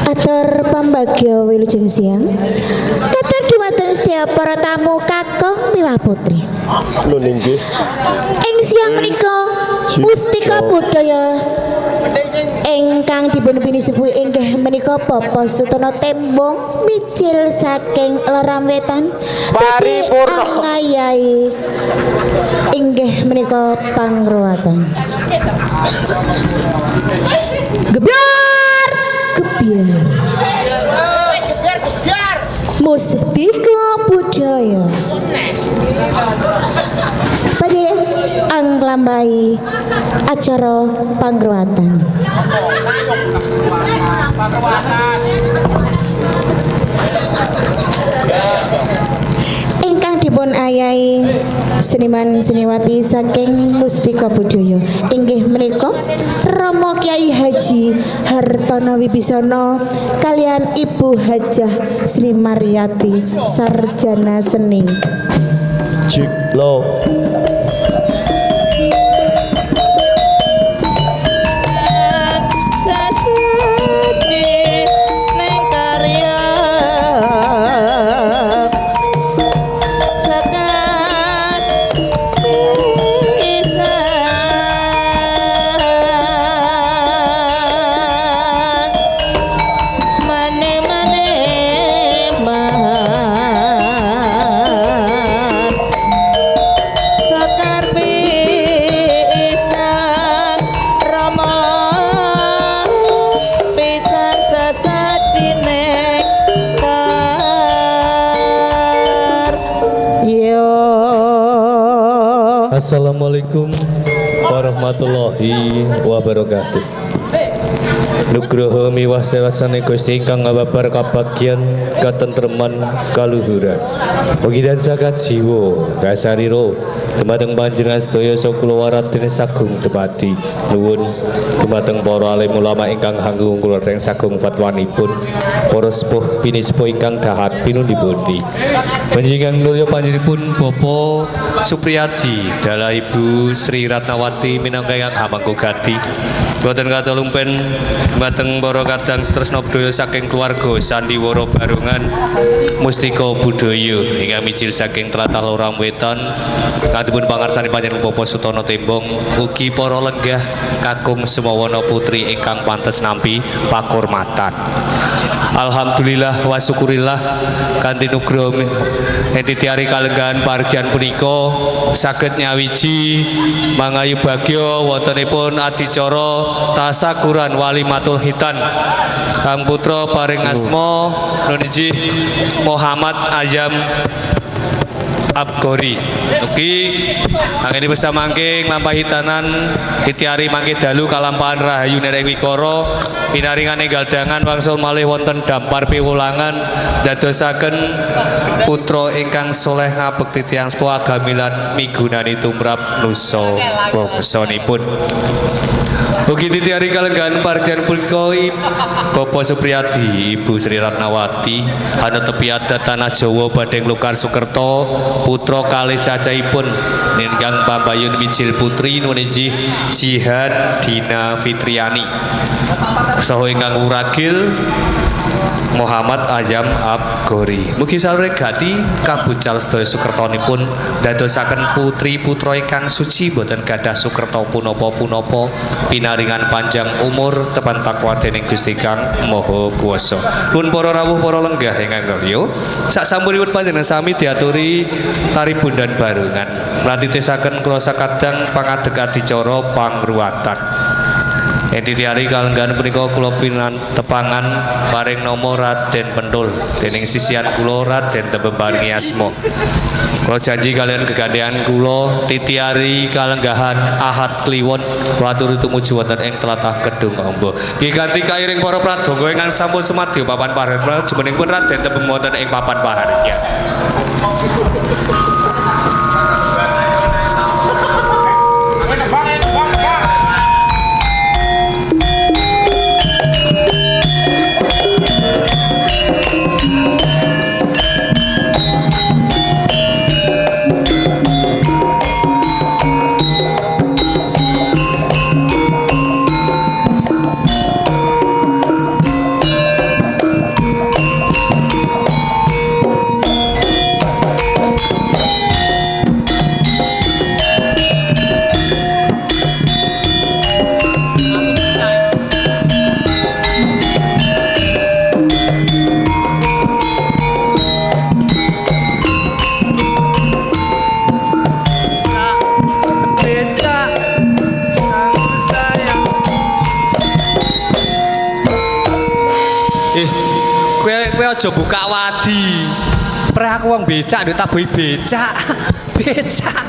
Atur pambagyo wilujeng siang. Katur dumateng setiap para tamu kakung miwah putri. Nun inggih. Ing siang menika mustika budaya ingkang dipun pinisepuhi inggih menika Bapak Sutono Tembong micil saking Loram Wetan Paripurna ngayahi inggih menika pangruwatan. Gebyar gebyar mustika budaya badhe anglambai acara pangruwatan. Ingkang dipun ayahi seniman seniwati saking mustika budaya inggih menika Rama Kyai Haji Hartono Wibisana kalian Ibu Hajah Sri Maryati sarjana seni. Jiglo. Assalamualaikum warahmatullahi wabarakatuh. Nugroho miwah sewasane Gusti ingkang ngababar kabagyan katentreman kaluhuran. Mugi tansah kajiwa kasariro dumateng panjenengan sedaya saha kulawarga dene sagung tepati. Nuwun dumateng para alim ulama ingkang hanggung kula reng sagung fatwanipun. Para sepuh pinisepuh ingkang dahat pinundipundi. Panjenengan mulya panjenenganipun Bapak Supriyadi dalah Ibu Sri Ratnawati minangka ingkang hamangga gati. Boten kata lumpen dumateng para kadang stresna budaya saking keluarga Sandiwara Barongan Mustika Budaya ingkang micil saking tlatah Loram Wetan kadipun pangarsani panjenengan Bapak Sutono Tembong ugi para lenggah kakung semawana putri ingkang pantes nampi pakurmatan. Alhamdulillah wa syukurillah kanthi nugraha entitiari kalenggahan pargian punika saged nyawiji mangayu bagya wontenipun adicara tasakuran walimatul hitan kang putra paring asma nuniji Muhammad Azam Abgori. Ugi anggen bersama mangke nglampahi tanan itiari mangke dalu kalampahan rahayu nerek wikara pinaringan enggal dangan wangsul malih wonten dampar piwulangan dadosaken putra ingkang soleh ngabekti tiyang sepuh agamilan migunani tumrap nusa bangsanipun. Ugi titiari kalenggahan pargian punika Bapak Supriyadi Ibu Sri Ratnawati ana tepi adat tanah Jawa badhe nglukar Sukerto putra kalih cacahipun ingkang pambayun mijil putri nuninji Jihad Dina Fitriani saha ingkang uragil Muhammad Azam Abgori. Mugi saregati kabucal sedaya sukertonipun dadosaken putri putra ingkang suci boten gadah sukerta punapa-punapa pinaringan panjang umur tepan takwa dening Gusti Kang Maha Kuwasa. Nuwun para rawuh para lenggah ingkang kalya saksampunipun panjenengan sami diaturi tari bundan barengan mlatitesaken kula sakadang pangadeg adicara pangruwatan. Entitiari kalenggahan punika kula pinantepangan paring nama Raden Pentul dening sisian kula Raden Tembem paringi asma. Kula janji kalian gegandhean kula titiari kalenggahan Ahad Kliwon kula tumuju wonten ing tlatah Kedung Amba. Nggih kanthi kairing para pradonga ingkang sampun semadya papan paharya jumenengipun Raden Tembem wonten ing papan paharya. Kowe aja buka wadi. Pre aku wong becak ndek tak boi becak. Becak.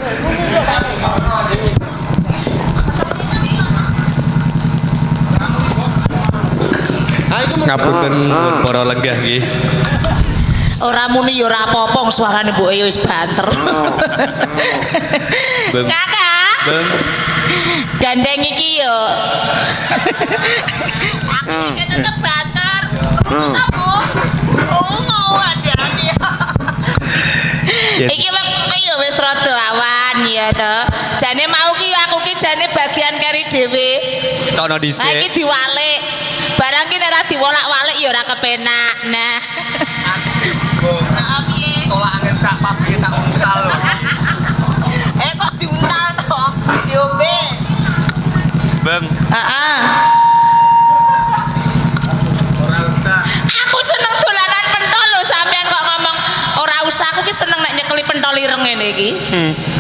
Ngapunten para lenggah nggih. Ora muni ya ora apa-apa suarane mbuke wis banter. Kakak. Bang. Gandeng iki yo. Aku iki tetep banter. Apa? Oh mau hati-hati. Iki wektu yo wis rada awan ya to. Jane mau ki aku ki jane bagian keri dhewe. Tono Ha dhisik. iki diwalik. Barang ki nek ora diwolak-walik ya ora kepenak. Nah. Piye? Tolak angin sak pabrik tak untal. Kok diuntal to? Diombe. Bang, Heeh. ora usah. Aku seneng dolanan pentol lho sampean kok ngomong ora usah aku ki seneng nek nyekeli pentol ireng ngene iki.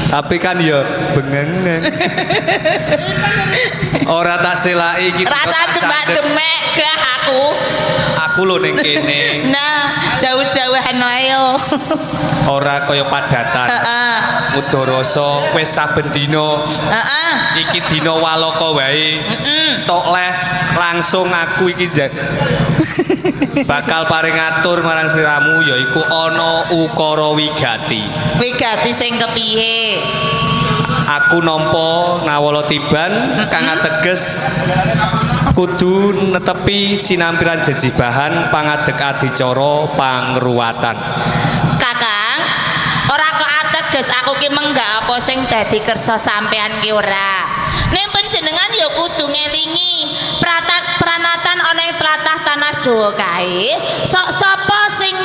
Tapi kan ya bengengen. Ora tak selaki iki. Rasa demek-demek gah aku. Aku lho ning kene. Nah, jauh-jauhan wae yo. Ora kaya padatan. Heeh. Mudarasa wis saben dina. Heeh. Iki dina walaka wae. Tok leh langsung aku iki bakal paring atur marang sliramu yaiku ana ukara wigati. Wigati sing kepiye? Aku nampa ngawala tiban kang ateges kudu netepi sinampiran jejibahan pangadeg adicara pangruwatan. Kakang, ora kok ateges aku ki menggak apa sing dadi kersa sampean ki ora. Ning panjenengan ya kudu ngelingi pranatan ana ing tlatah tanah Jawa kae, sok sapa sing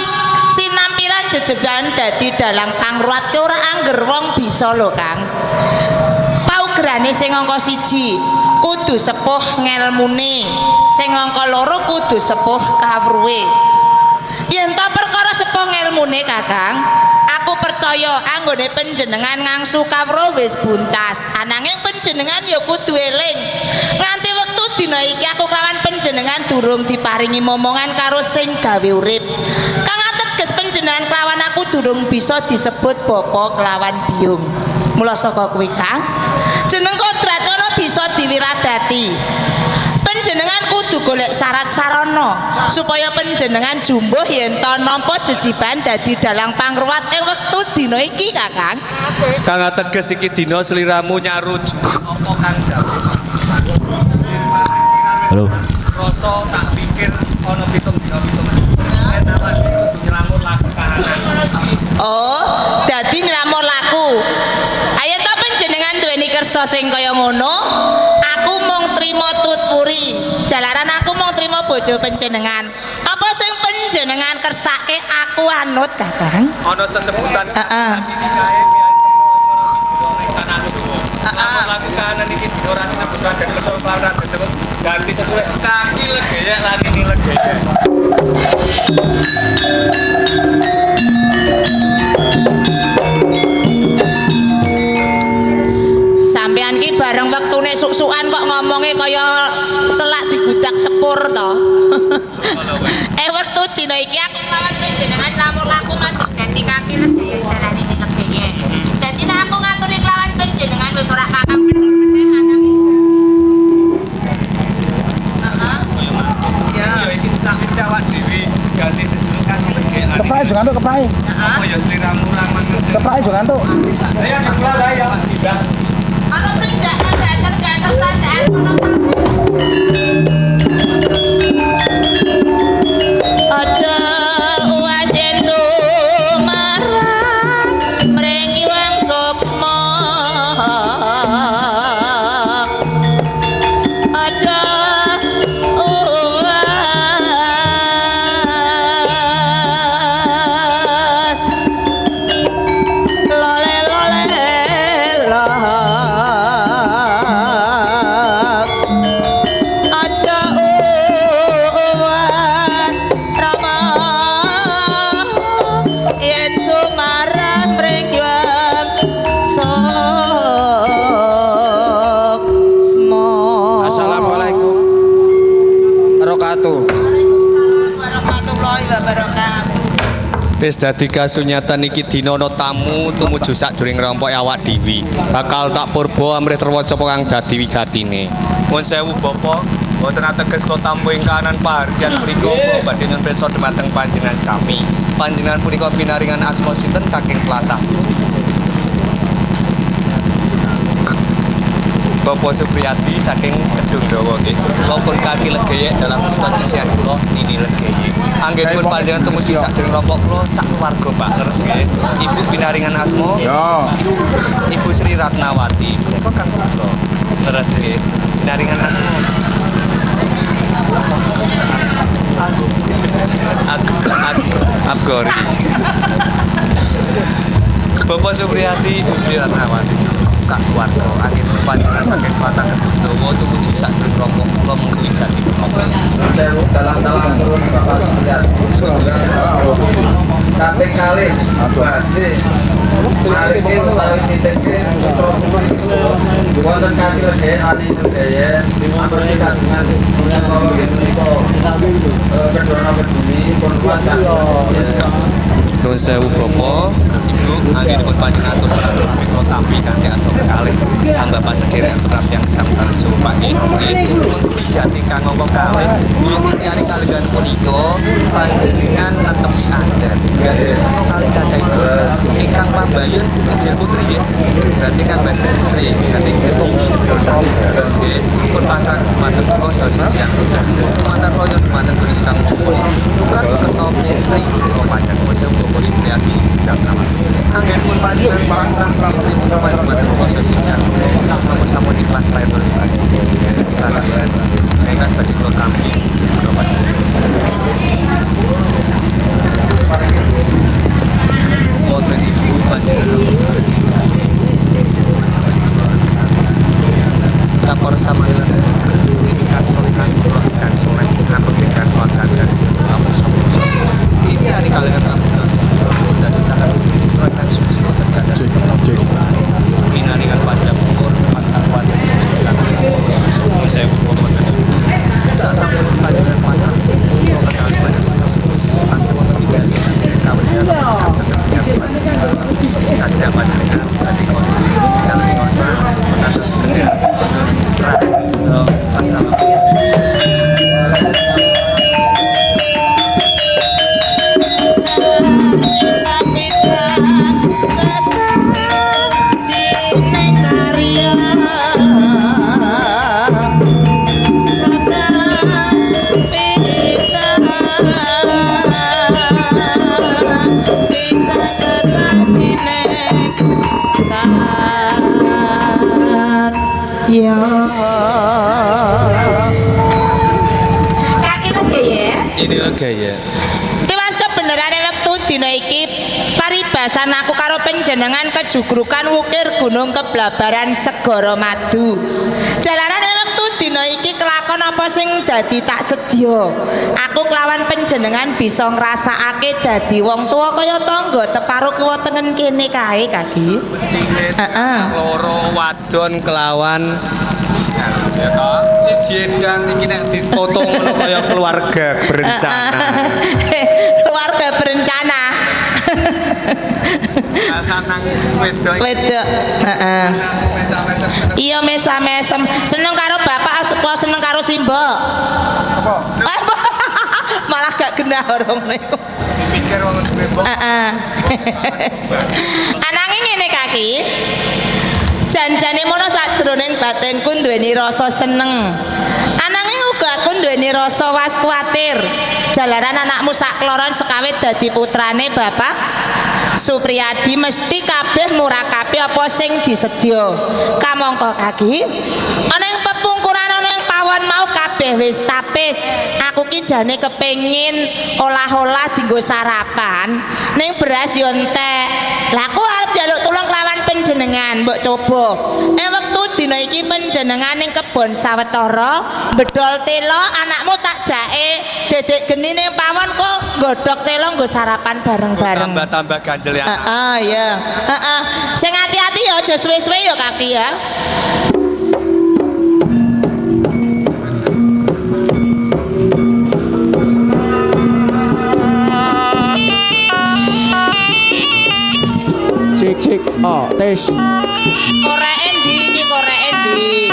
sinampiran jejebahan dadi dalang pangruwat ki ora angger wong bisa lho, Kang. Paugerane sing angka 1 kudu sepuh ngelmune, sing angka 2 kudu sepuh kawruhe. Yen ta perkara sepuh ngelmune Kakang, aku percaya anggone panjenengan ngangsu kawruh wis buntas. Ananging panjenengan ya kudu eling. Nganti wektu dina iki aku kelawan panjenengan durung diparingi momongan karo sing gawe urip. Kang ateges panjenengan kelawan aku durung bisa disebut bapa kelawan biyung. Mula saka kuwi Kang, jeneng kodrat kono bisa diwiradati. Panjenengan kudu golek syarat sarana supaya panjenengan jumbuh yen ta nampa jejiban dadi dalang pangruwat ing wektu dina iki Kakang. Kang ateges iki dina sliramu nyaruj apa Kang dawuh. Halo. Rasa tak pikir ana pitung dina pitung. Nek lagi kudu nylamur laku kahanan. Oh, dadi nglamur laku. Ayo ta panjenengan duweni kersa sing kaya ngono, aku mung trima tutpuri. Jalaran aku mung trima bojo panjenengan. Apa sing panjenengan kersake aku anut, Kakang? Ana sesebutan. Heeh. Laku kahanan iki ora sinebutan dan betul pelaran ganti sesuai kaki legaya lari ini legaya. Sampean ki bareng wektune suk-sukan kok ngomongnya kaya selak digudak sepur to. Wektu dina iki aku lawan panjenengan lamur laku mandeg ganti kaki legaya dalan ini legaya. Dadi nek aku ngaturi lawan panjenengan wis ora kakang bener-bener anang. Ya iki sak awak dhewe ganti julukan legaya. Keprae jangan tuh keprae. Apa ya sliramu ramang. Keprae jangan tuh. Ya sekolah ya tidak. Kalau perindakan gater-gater sandaan kono aja uas yen sumarang mrengi wang suksma aja uas lole-lole aja uwas rama yen sumarang mrengyang soksma. Assalamualaikum warahmatullahi warahmatullahi wabarakatuh. Wis dadi kasunyatan iki dina ana tamu tumuju sadurunge ngrompoke awak dhewe. Bakal tak purba amrih terwaca kang dadi wigatine. Nuwun sewu Bapak, mboten ateges kula tamu ing kahanan pahargyan punika badhe nyuwun pirsa dhumateng panjenengan sami. Panjenengan punika pinaringan asma sinten saking tlatah? Bapak Supriyadi saking Kedung Dawa nggih. Kula pun kaki legeyek dalam posisian kula Nini legeyek. Anggenipun panjenengan tumuju sadurunge rompok kula sak keluarga Pak leres nggih. Ibu pinaringan asma Ibu Sri Ratnawati. Punika kang putra. Leres nggih. Pinaringan asma Abgori. Bapak Supriyadi Ibu Sri Ratnawati. Sak keluarga angin panjenengan saking Batang Kedung Dawa tumuju sadurunge rompok kula mengku igati dalam turun Bapak Supriyadi kaping kalih badhe nalike utawi miteke wonten kaki leghe ati sedaya amargi kagungan punika kedua nomor bumi pun kuasa. Nuwun sewu Bapak, Ibu, anggenipun panjenengan atur salam kula tampi kanthi asa kekalih kang Bapak sedherek atur yang sampeyan Jawa Pak nggih. Mun wigati kang angka kalih yen tiyari kalenggan punika panjenengan netepi adat. Gadhah kalih cacahipun ingkang pambayun Bajil Putri nggih. Berarti kan Bajil Putri, berarti gedhi terus nggih. Pun pasrah dumateng kula sesisian. Dumateng kaya dumateng Gusti Kang Pupus. Tukar Sukerto Putri kula panjenengan sewu Bapak Supriyadi Ratnawati. Anggenipun panjenengan pasrah putri putra dumateng kula sesisian. Napa sampun ikhlas lair beribadi. Ikhlas nggih. Ikhlas badhe kula tampi kula panjenengan. Wonten Ibu panjenengan lapor samayan tingkat solikan kula dan soleh ampun tingkat keluarga dan lapor samayan ini hari kalengan rambutan dan sangat putra dan suci terkadang pinaringan pajak umur 4 tahun saya bukan saat sampun pelajaran pasar kula kenal banyak panjang wonten tiga kawinan saja panjenengan tadi kula kali swasta mengasah sekedar pasal Ya. Kaki lagi ya. ini lagi ya. Tiwas kebenaran waktu dina iki paribasan aku karo panjenengan kejugrukan wukir gunung keblabaran segara madu. Jalaran waktu dina iki kelakon apa sing dadi tak sedya. Aku kelawan panjenengan bisa ngrasakake dadi wong tuwa kaya tangga teparo kiwa tengen kene kae kaki. Loro wadon kelawan ya toh siji edan iki nek ditoto ngono kaya keluarga berencana. Keluarga berencana. Lanang wedok Wedok. Iya mesam-mesem. Seneng karo bapak apa seneng karo Simba? Apa? Malah gak genah orang niku. pikir wong duwe mbok. Ananging ngene kaki. Janjane mono sajroning batinku duweni rasa seneng. Ananging uga aku duweni rasa was kuwatir. Jalaran anakmu sakloron sekawe dadi putrane Bapak Supriyadi mesti kabeh murakapi apa sing disedya. Kamangka kaki ana ing pepungkuran ana ing pawon mau kabeh wis tapis. Aku ki jane kepengin olah-olah dienggo sarapan ning beras yo entek. Lah aku arep njaluk tulung kelawan panjenengan, mbok coba. Wektu dina iki panjenengan ning kebon sawetara bedol telo anakmu tak jake dedek geni ning pawon kok nggodhog telo nggo sarapan bareng-bareng. Tambah-tambah ganjel ya. Ya. Sing hati-hati ya aja suwe-suwe ya kaki ya. Oh, tes. Korek endi iki korek endi?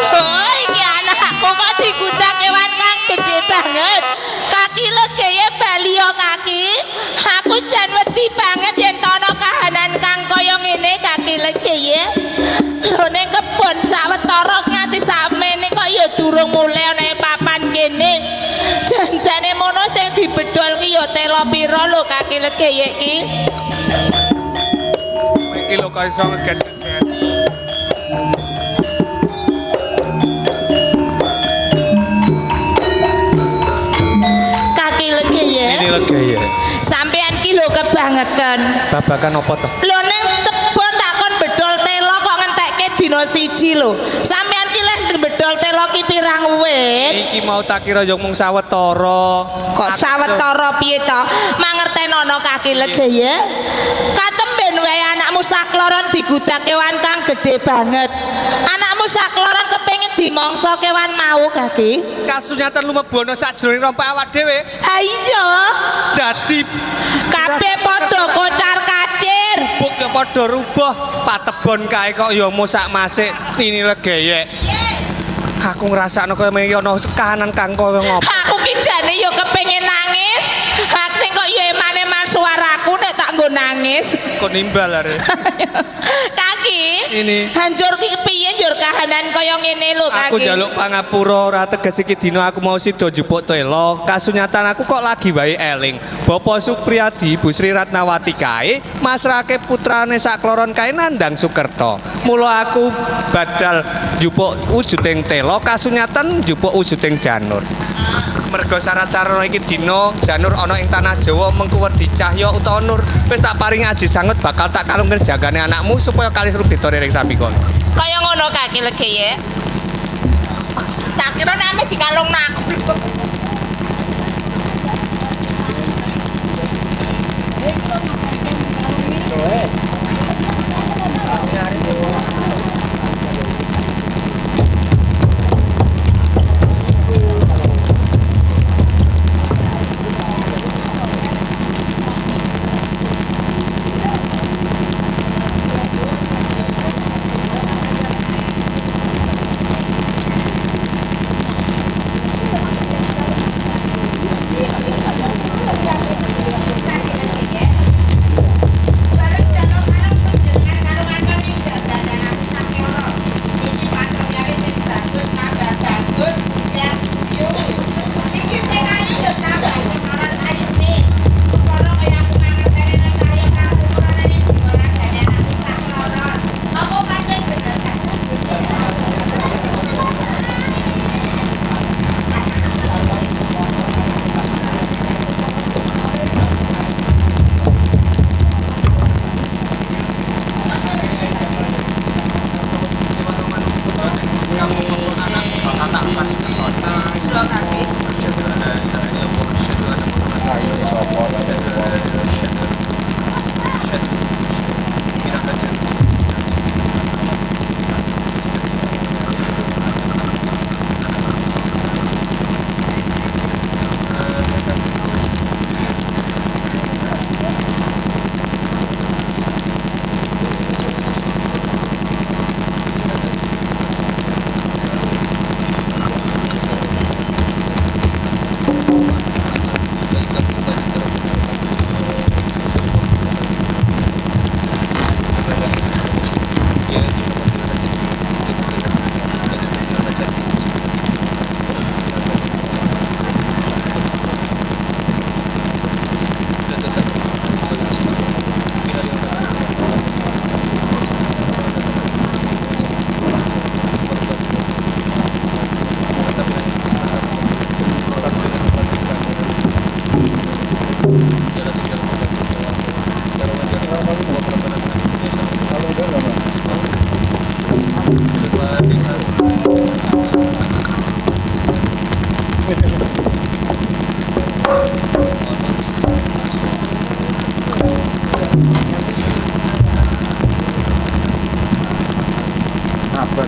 Oh, iki anakku kok digudak kewan kang gede banget. Kaki legeye balio kaki. Aku jan wedi banget yen ana kahanan kang kaya ngene kaki legeye. Lho ning kebon sawetara nganti samene kok ya durung mulai ana ing papan kene. Janjane mono sing dibedol ki ya telo pira lho kaki legeye iki. Iki lho kok iso ngeget-ngeget. Kaki legeye. Ini legeye. Sampean ki lho kebangetan. Babakan apa toh? Lho ning kebon takon bedol telo kok ngentekke dina siji lho. Sampean ki lek bedol telo ki pirang wit? Iki mau tak kira yo mung sawetara. Kok sawetara piye to? Mangertenono kaki legeye. Katemben wae anakmu sakloron digudak kewan kang gede banget. Anakmu sakloron kepengin dimangsa kewan mau kaki. Kasunyatan lumebono sajroning rompak awak dhewe. Ha iya. Dadi Kabeh padha kocar kacir. buk ya padha rubah patebon kae kok ya mosak masik ini legeye. Aku ngrasakno kaya mengi ana kahanan kang kaya ngopo. Aku ki jane yo kepengin nangis. Hak ning kok yo eman-eman suaraku nek tak nggo nangis. Kok nimbal are. Kaki. Ini. Hancur ki kepiye njur kahanan kaya ngene lho kaki. Aku njaluk pangapura ora teges iki dina aku mau sida jupuk telo. Kasunyatan aku kok lagi wae eling. Bapak Supriyadi, Ibu Sri Ratnawati kae masrake putrane sakloron kae nandang Sukerto. Mula aku badal jupuk wujuding telo kasunyatan jupuk wujuding janur. Mergo syarat-syarat iki dina janur ana ing tanah Jawa mengko wedi cahya utawa nur. Wis tak paring aji sanget bakal tak kalungken jagane anakmu supaya kalih rubita ring sami kono. Kaya ngono kaki legeye. Tak kira nek ame dikalungno aku.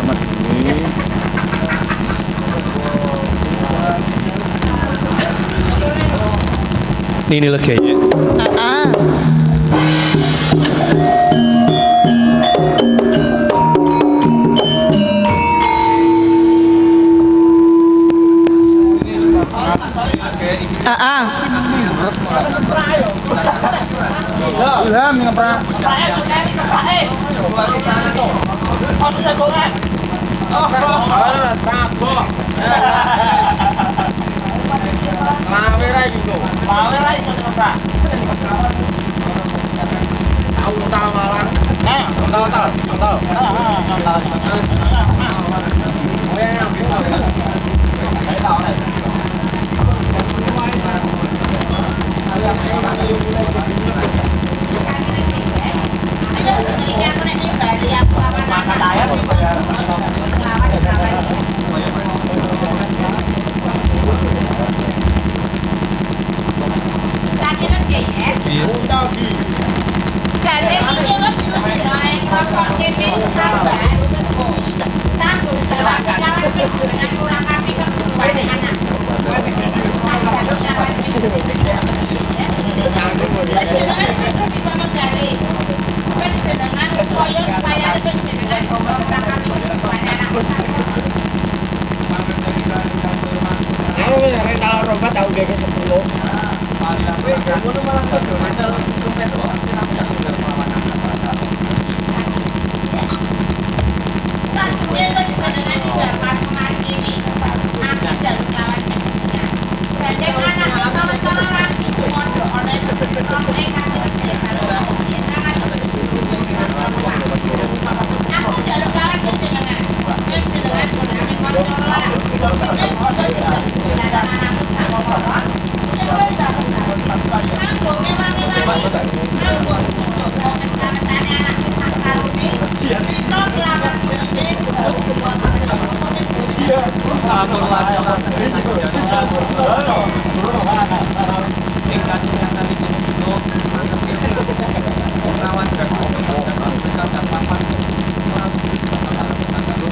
Mas ini. Ini lagi ya. Ilham yang pernah.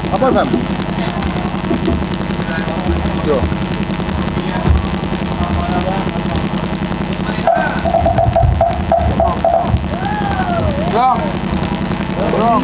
Apa Bang? Yo. Bang. Bang.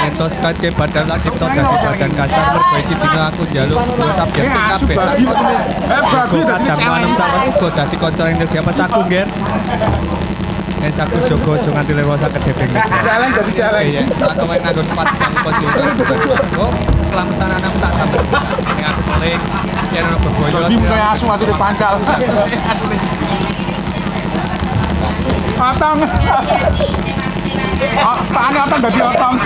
Entos kace badan tak cipta dadi badan kasar mergo iki dina aku njaluk yo subjek kabeh. Bagus jam 6 sampe uga dadi kanca energi apa saku ngger. Saku jogo aja nganti lewasa kedebeng. Jalan dadi jalan. Iya, aku mek nganggo tempat kang posisi. Selamatan anak tak sampe. Ning aku paling yen ono beboyo. Jadi saya asu asli pancal. Otong. Oh, paane otong dadi otong.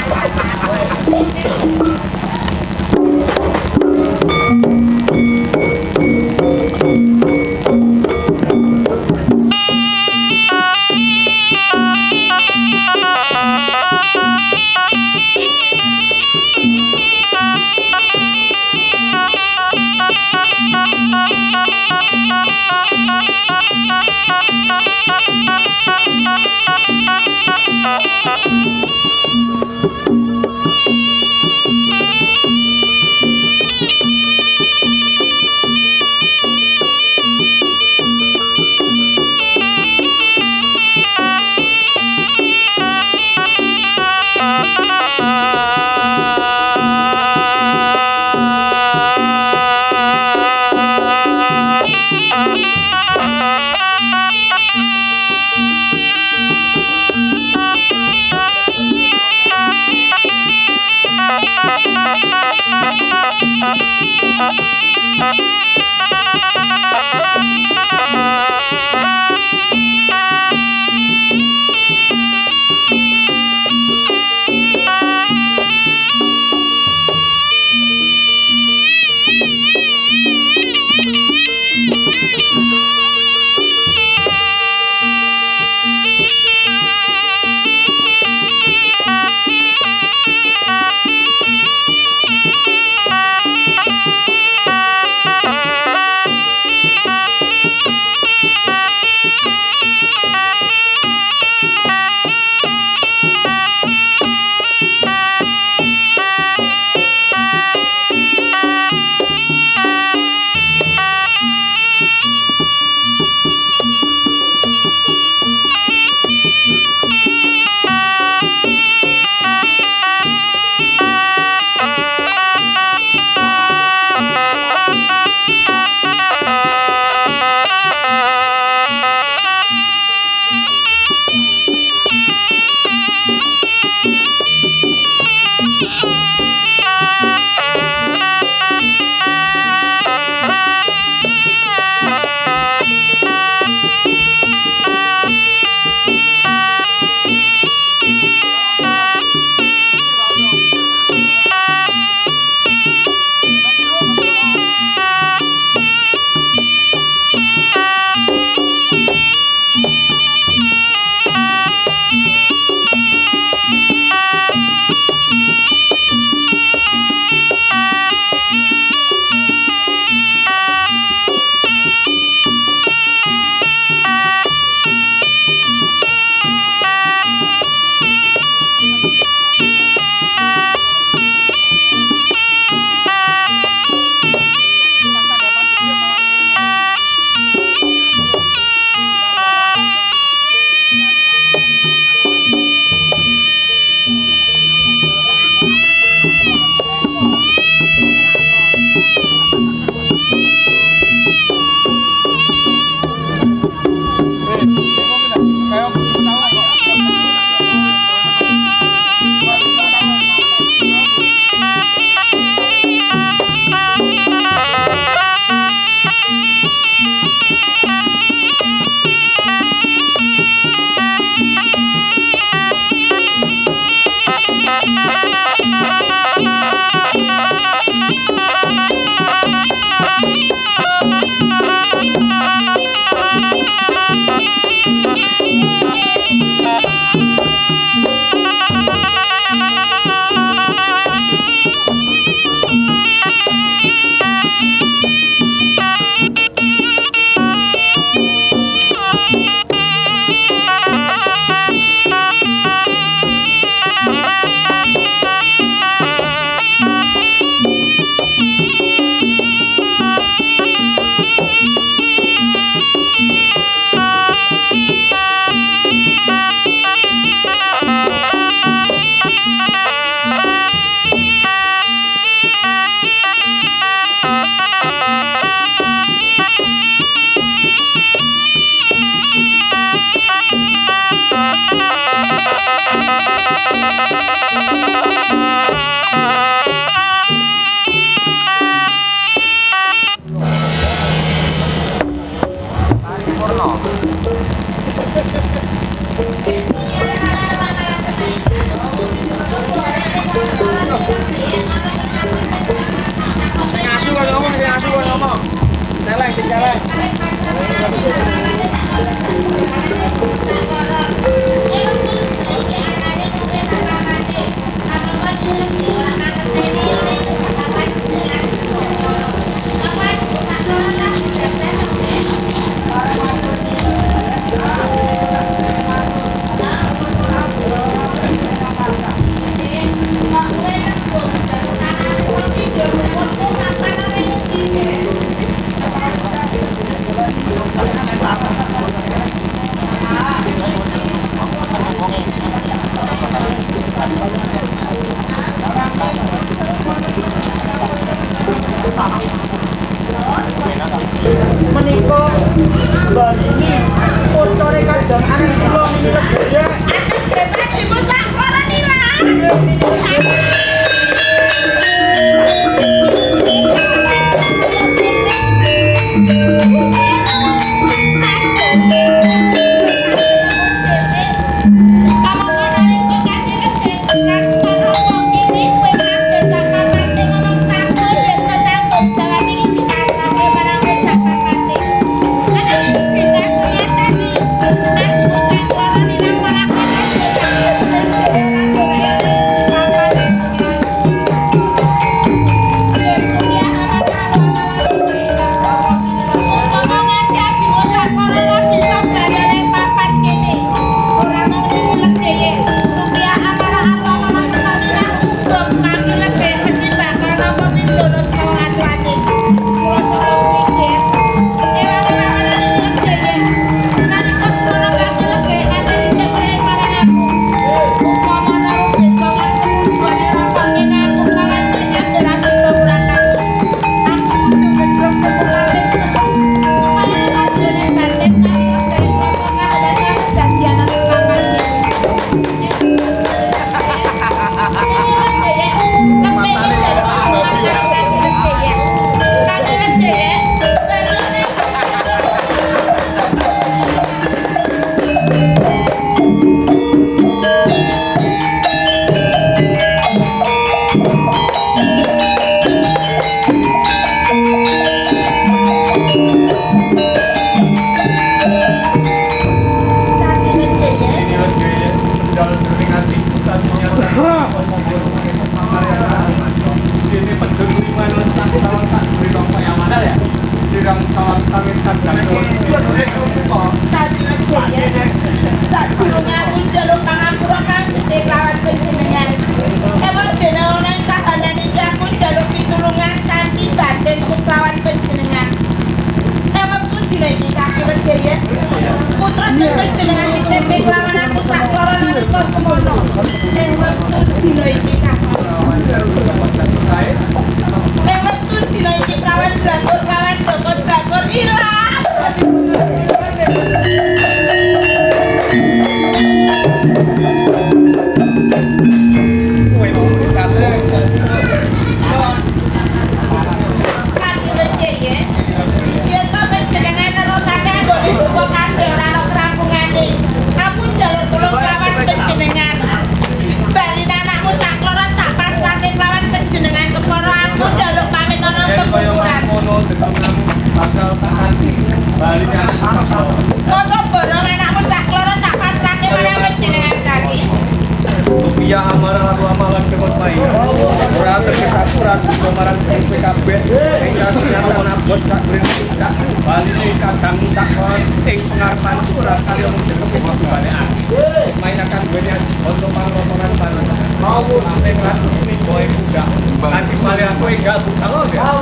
Sadurunge aku njaluk pangapura kang gedhe kelawan panjenengan. Ewan dene ana ing kahanan iki aku njaluk pitulungan kanthi batin kelawan panjenengan. Wektu dina iki kakek wedya putra panjenengan ditempe kelawan aku sak loro nalika semono. Wektu dina iki wektu dina iki prawan jagur kawan jagur ilang. Ya amarah aku amalan kemot mai. Ora terkesaturan marang PKB. Ingkang nyata nabot sak prinsip bali kadang tak ing pengarepan ora kali omong kepikir balekan. Mainakan dunya untuk pangrotongan panen. Mau ning ratu ini boy kuda. Kanthi bali aku enggal budal ya.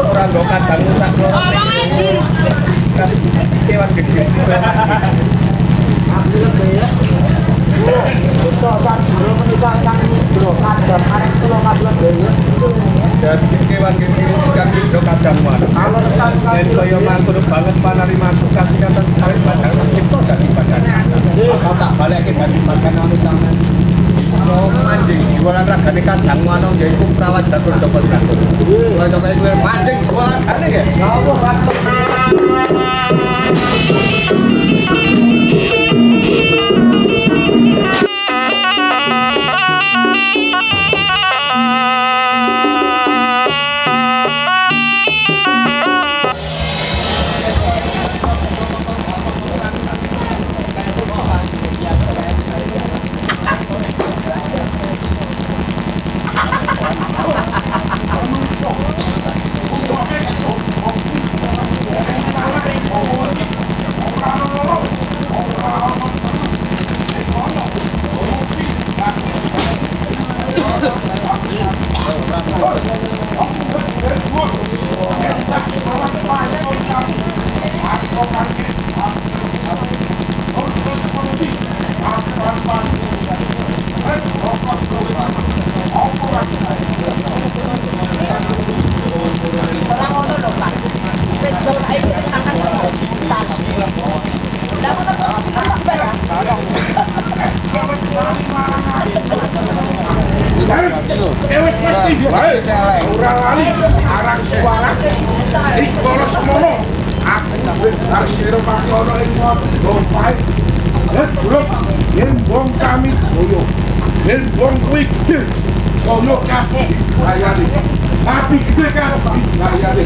Orang lo kadang rusak lo kewan gede dan kewan gede kan lo kadang mana dan kaya matur banget panarima kasih kata sekali padahal itu dari badan tak balik ke dari makanan utama so anjing jualan ragane kadang mana yaitu perawat dapur double dapur kalau kayak gue anjing jualan ragane ya Ora lali arang suara iki kono semono aku arsiro pakono ing gompae blok yen wong kami boyo yen wong kuwi gede ono kabeh ayane tapi gede kabeh ayane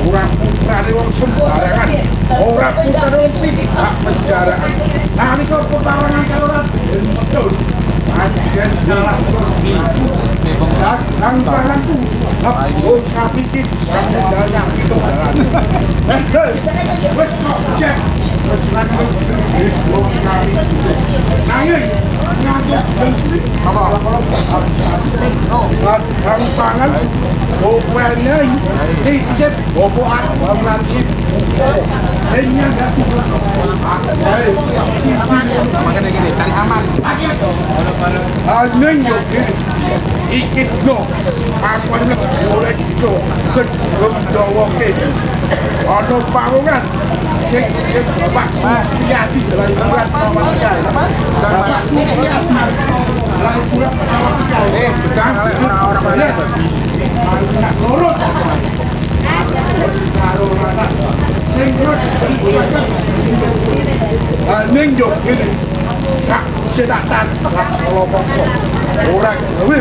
ora putrane wong sembarangan ora putrane wong tidak penjara nah niku putarangan karo ora betul ajen jalan pergi kang tanganku oh kapikir kang jalan itu jalan wes kok cek wes lagi wong kami nangis ngantuk jengsi apa kang tangan oh wene dicep boboan nanti hanya enggak makanya gini cari aman aneh yo ikit no aku ini boleh itu sebelum dowoke ada pawongan bapak Suyati dalam bulan Ramadan bapak Suyati dalam bulan Ramadan dan orang-orang nurut kalau ning yo kene sak cetatan lak kala mongso ora gawe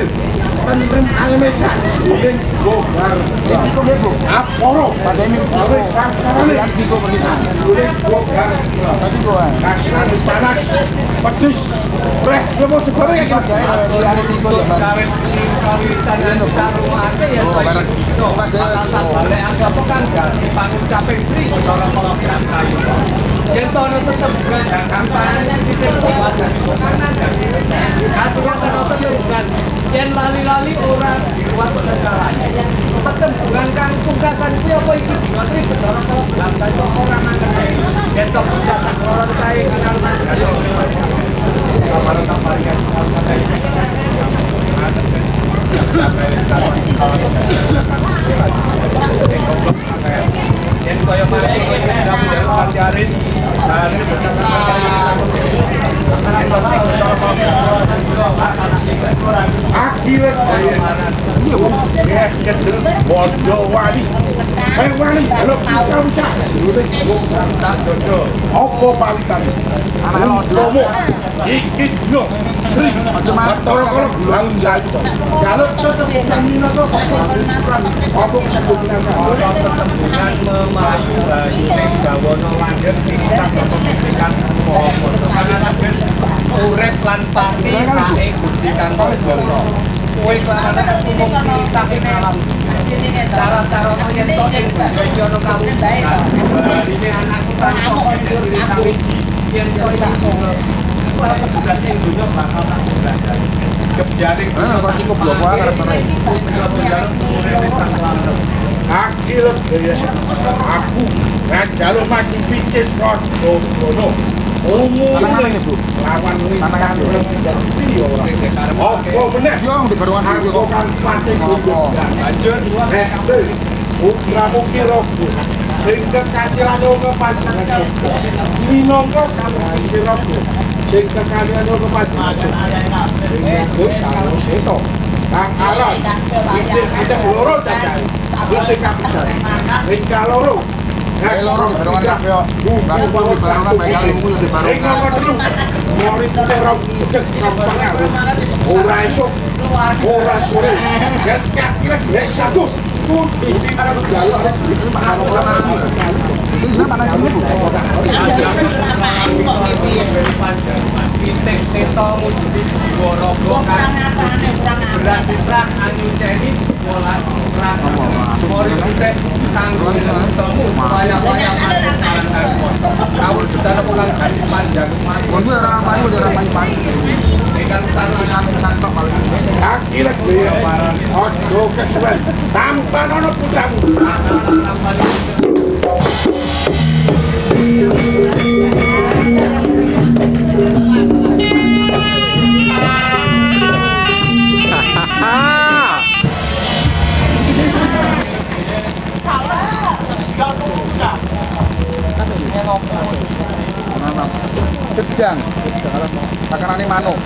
tenem almesan ning gobar itu nggih Bu aporo pandemi gawe sangsarane anti kok menisa ning gobar tadi kok kasane panas pedes reh yo mau segoro ya kita hari tiga ya kawin kawitan taruhane ya balik apa kan ganti panggung caping tri orang pengambilan kayu yang tono tetap bukan kampanye kita buat kanan dan hasilnya tetap bukan yang lali-lali orang buat negaranya tetap bukan kan tunggasan itu apa itu ngerti orang kalau belanda itu orang aneh yang top jangan orang kaya karena kapal yang yang kaya mari pacarin dari akhirnya ya kedel bodoh wali wali kalau kau cak apa palitan lomo iki yo sri macam kalau bilang jatuh kalau tetap kami nak apa dengan memayu bayu ning gawono langgeng kita kepentingan karena urip lan pati kae Gusti Kang Prayono kowe kelaran umum kita ini alam cara-cara yen to ing basa ono kawutan ini anakku tanpa diri kami yen to iso bukan ing dunya bakal tak berada kejaring kok cukup blok wae akhir aku kalau makin pikir kok ngono umumnya lawan tanah oh bener di baruan aku kan pati kudu lanjut putramu kiraku sing kekasihan ke panjenengan minangka kiraku sing kekasihan ke panjenengan Gus karo seto Kang Alan iki ada loro dadan wis kapisan sing kaloro loro barongan kabeh yo baru barongan bae kali mung di barongan mori terong cek kampanye ora iso ora sore kan kira kira satu kudu ditarung jalur ini mana sih Bu Pitek seto mudi Worogo kan berarti perang anu jadi bola perang mori pitek tanggung temu waya-waya kawul sudah pulang ganti panjang kono ora payu ora payu ikan tangan tok paling akhirnya dia ojo kesuwen tanpa ono putramu sedang makanane manuk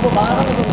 Ayo